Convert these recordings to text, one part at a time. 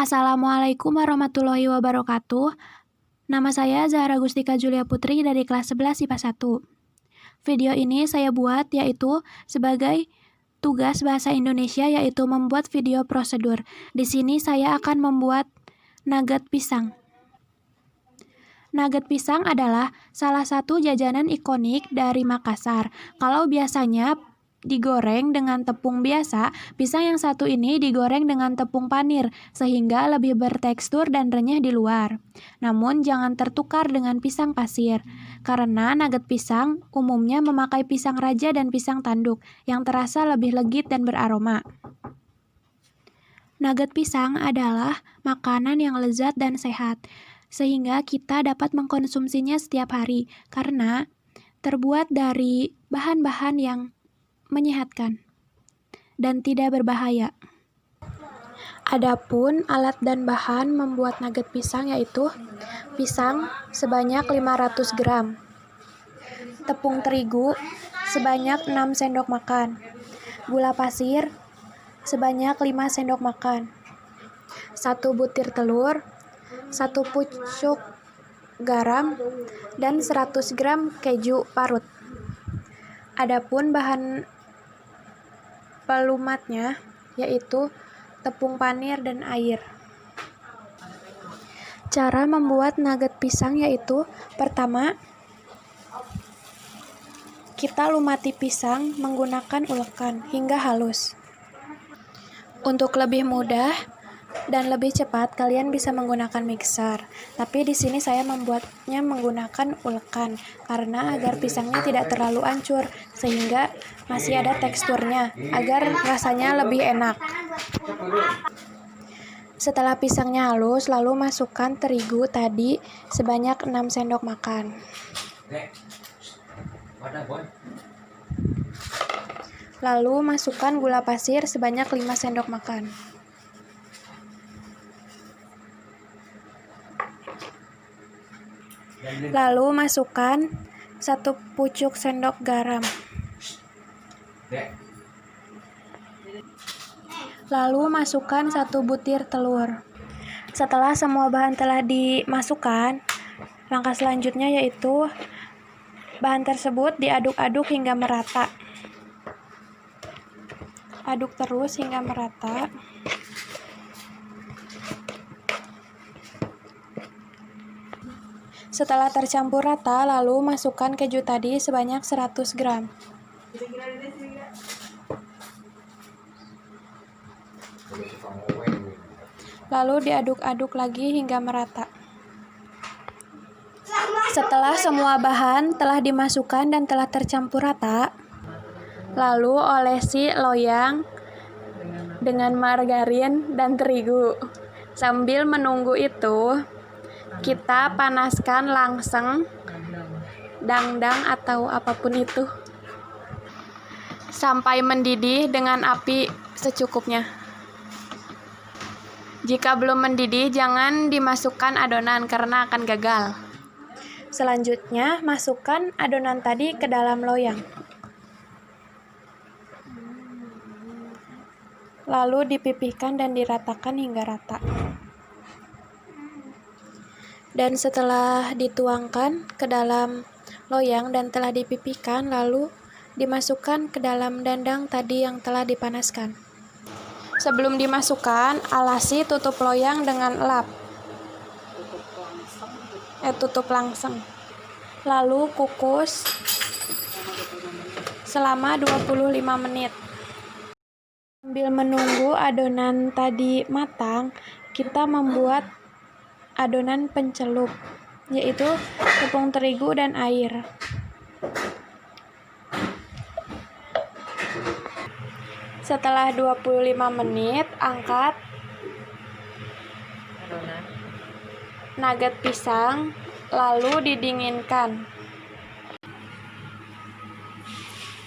Assalamualaikum warahmatullahi wabarakatuh. Nama saya Zahra Gustika Julia Putri dari kelas 11 IPA 1. Video ini saya buat yaitu sebagai tugas bahasa Indonesia, yaitu membuat video prosedur. Di sini saya akan membuat nugget pisang. Nugget pisang adalah salah satu jajanan ikonik dari Makassar. Kalau biasanya digoreng dengan tepung biasa, pisang yang satu ini digoreng dengan tepung panir, sehingga lebih bertekstur dan renyah di luar. Namun jangan tertukar dengan pisang pasir, karena nugget pisang umumnya memakai pisang raja dan pisang tanduk, yang terasa lebih legit dan beraroma. Nugget pisang adalah makanan yang lezat dan sehat, sehingga kita dapat mengkonsumsinya setiap hari, karena terbuat dari bahan-bahan yang menyehatkan dan tidak berbahaya. Adapun alat dan bahan membuat nugget pisang yaitu pisang sebanyak 500 gram, tepung terigu sebanyak 6 sendok makan, gula pasir sebanyak 5 sendok makan, 1 butir telur, 1 pucuk garam, dan 100 gram keju parut. Adapun bahan pelumatnya yaitu tepung panir dan air. Cara membuat nugget pisang yaitu pertama, kita lumati pisang menggunakan ulekan hingga halus. Untuk lebih mudah dan lebih cepat, kalian bisa menggunakan mixer. Tapi di sini saya membuatnya menggunakan ulekan karena agar pisangnya tidak terlalu hancur, sehingga masih ada teksturnya agar rasanya lebih enak. Setelah pisangnya halus, lalu masukkan terigu tadi sebanyak 6 sendok makan. Lalu masukkan gula pasir sebanyak 5 sendok makan. Lalu masukkan 1 pucuk sendok garam. Lalu masukkan 1 butir telur. Setelah semua bahan telah dimasukkan, langkah selanjutnya yaitu bahan tersebut diaduk-aduk hingga merata. Aduk terus hingga merata. Setelah tercampur rata, lalu masukkan keju tadi sebanyak 100 gram. Lalu diaduk-aduk lagi hingga merata. Setelah semua bahan telah dimasukkan dan telah tercampur rata, lalu olesi loyang dengan margarin dan terigu. Sambil menunggu itu, kita panaskan langseng, dangdang atau apapun itu, sampai mendidih dengan api secukupnya. Jika belum mendidih, jangan dimasukkan adonan karena akan gagal. Selanjutnya, masukkan adonan tadi ke dalam loyang. Lalu dipipihkan dan diratakan hingga rata. Dan setelah dituangkan ke dalam loyang dan telah dipipihkan, lalu dimasukkan ke dalam dandang tadi yang telah dipanaskan. Sebelum dimasukkan, alasi tutup loyang dengan lap. Tutup langseng. Lalu kukus selama 25 menit. Sambil menunggu adonan tadi matang, kita membuat adonan pencelup, yaitu tepung terigu dan air. Setelah 25 menit, angkat nugget pisang, lalu didinginkan.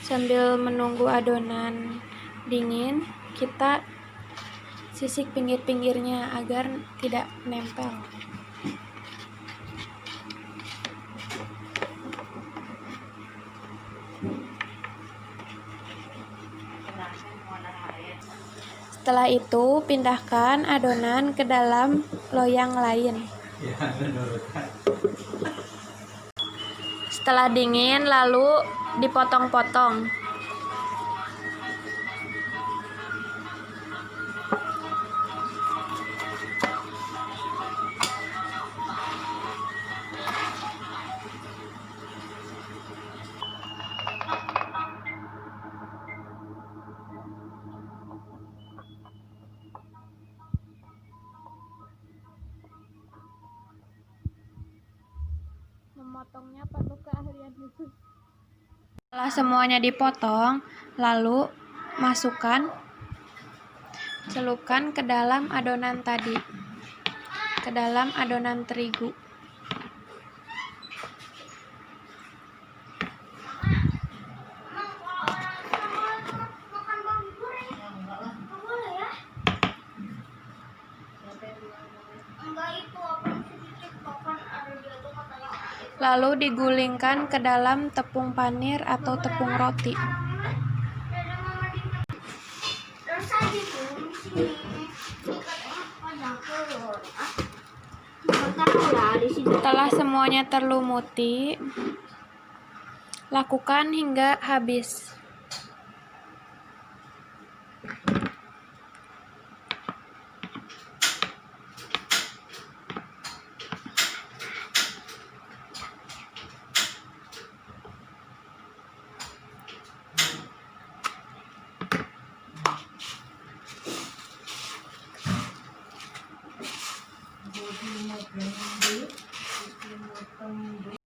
Sambil menunggu adonan dingin, kita sisik pinggir-pinggirnya agar tidak nempel. Setelah itu, pindahkan adonan ke dalam loyang lain. Setelah dingin, lalu dipotong-potong. Memotongnya perlu keahlian khusus. Setelah semuanya dipotong, lalu celupkan ke dalam adonan tadi, ke dalam adonan terigu. Lalu digulingkan ke dalam tepung panir atau tepung roti. Setelah semuanya terlumuti, lakukan hingga habis.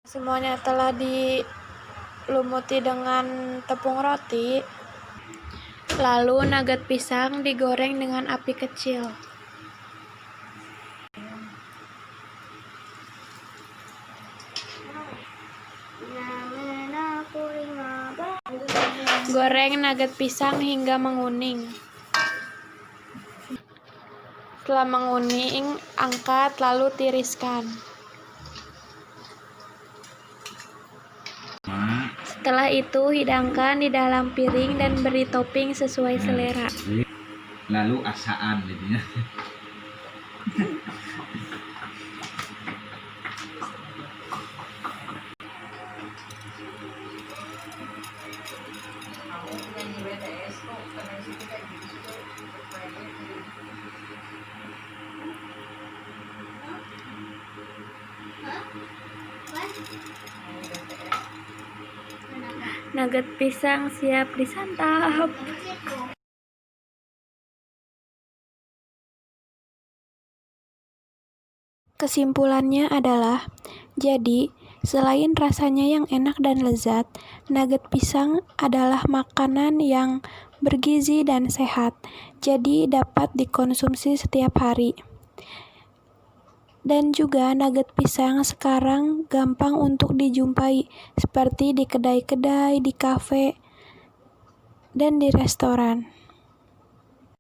Semuanya telah dilumuti dengan tepung roti, lalu nugget pisang digoreng dengan api kecil. Goreng nugget pisang hingga menguning. Setelah menguning, angkat lalu tiriskan. Setelah itu, hidangkan di dalam piring dan beri topping sesuai selera. Lalu asaan jadinya. Nugget pisang siap disantap. Kesimpulannya adalah, jadi selain rasanya yang enak dan lezat, nugget pisang adalah makanan yang bergizi dan sehat, jadi dapat dikonsumsi setiap hari. Dan juga nugget pisang sekarang gampang untuk dijumpai, seperti di kedai-kedai, di kafe, dan di restoran.